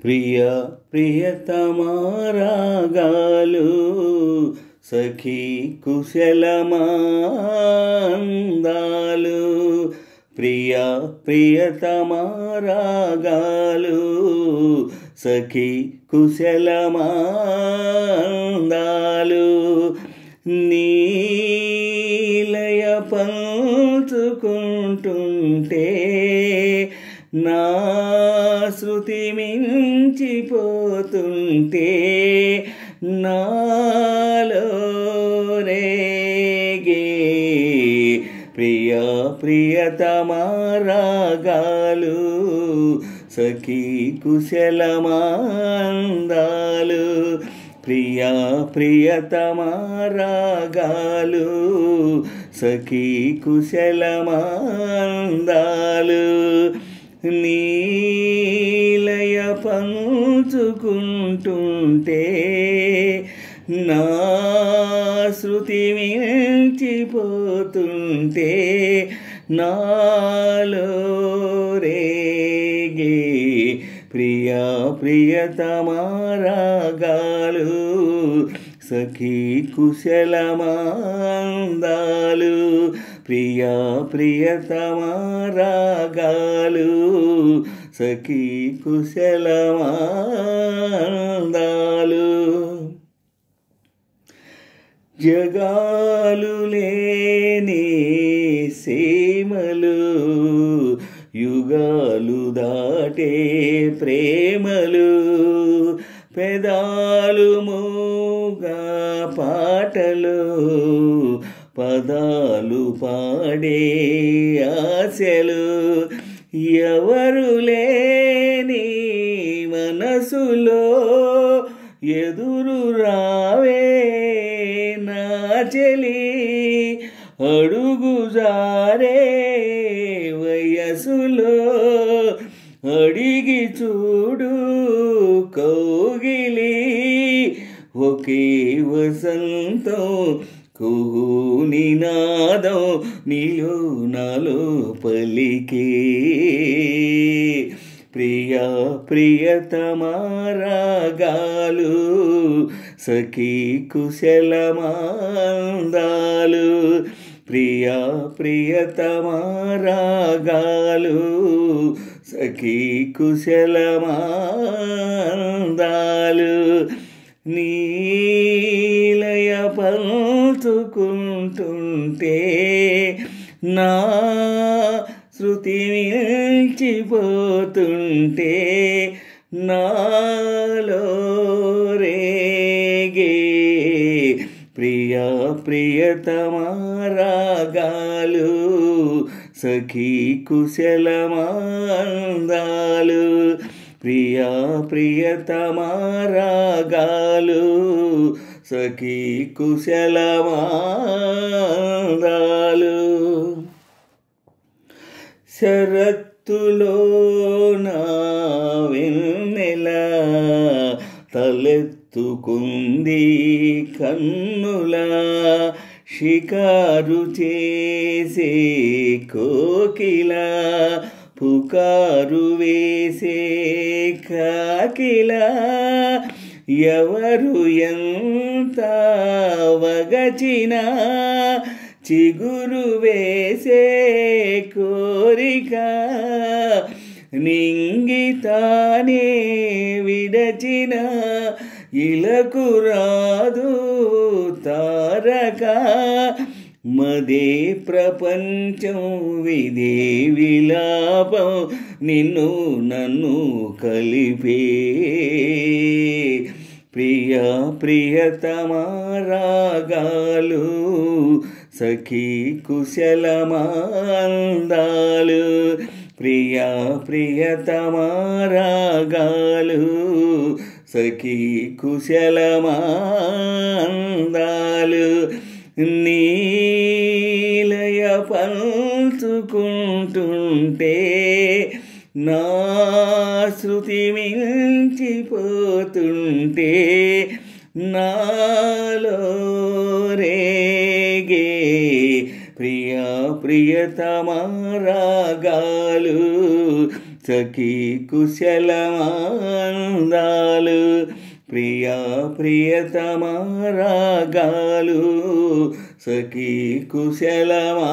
ప్రియ ప్రియతమా రాగాలు సఖీ కుశలమాందాలు ప్రియ ప్రియతమా రాగాలు సఖీ కుశలమాందాలు నీలయ పంచుకుంటుంటే నా శృతి మించిపోతుంటే నాలో రేగే ప్రియ ప్రియతమా రాగాలు సఖీ కుశలమాందాలు ప్రియ ప్రియతమా రాగాలు సఖీ కుశలమాందాలు నీలయ పంచుకుంటుంటే నా శృతి మించిపోతుంటే నాలో రేగే ప్రియ ప్రియతమా రాగాలు సఖీ కుశలమాందాలు ప్రియ ప్రియతమా రాగాలు సఖీ కుశలమాందాలు జగాలు లేని సీమలు యుగాలు దాటే ప్రేమలు పెదాలు మూగా పాటలు పదాలు పాడే ఆశలు ఎవరు లేని మనసులో ఎదురు రావే నా చెలి అడుగు జారే వయసులో అడిగి చూడు కౌగిలి ఒకే వసంతం కుహు నినాదం నీలో నాలో పలికే ప్రియ ప్రియతమా రాగాలు సఖీ కుశలమాందాలు ప్రియ ప్రియతమా రాగాలు సఖీ కుశలమాందాలు నీలయ పంచుకుంటుంటే నా శృతి మించిపోతుంటే నాలో రేగే ప్రియ ప్రియతమా రాగాలు సఖీ కుశలమాందాలు ప్రియ ప్రియతమా రాగాలు సఖీ కుశలమాందాలు శరత్తులో నా వెన్నెల తలెత్తుకుంది కన్నుల షికారు చేసే కోకిల పుకారు వేసే కాకిల ఎవరు ఎంత వగచినా చిగురు వేసే కోరిక నింగితానే విడచిన ఇలకు రాదు తారక మదే ప్రపంచం విదే విలాపం నిన్ను నన్ను కలిపే ప్రియ ప్రియతమా రాగాలు సఖీ కుశలమాందాలు ప్రియ ప్రియతమా రాగాలు సఖీ కుశలమాందాలు నీలయ పంచుకుంటుంటే నా శృతి మించిపోతుంటే నాలో రేగే ప్రియ ప్రియతమా రాగాలు సఖీ కుశలమాందాలు ప్రియా ప్రియతమా రాగాలు సఖీ కుశలమా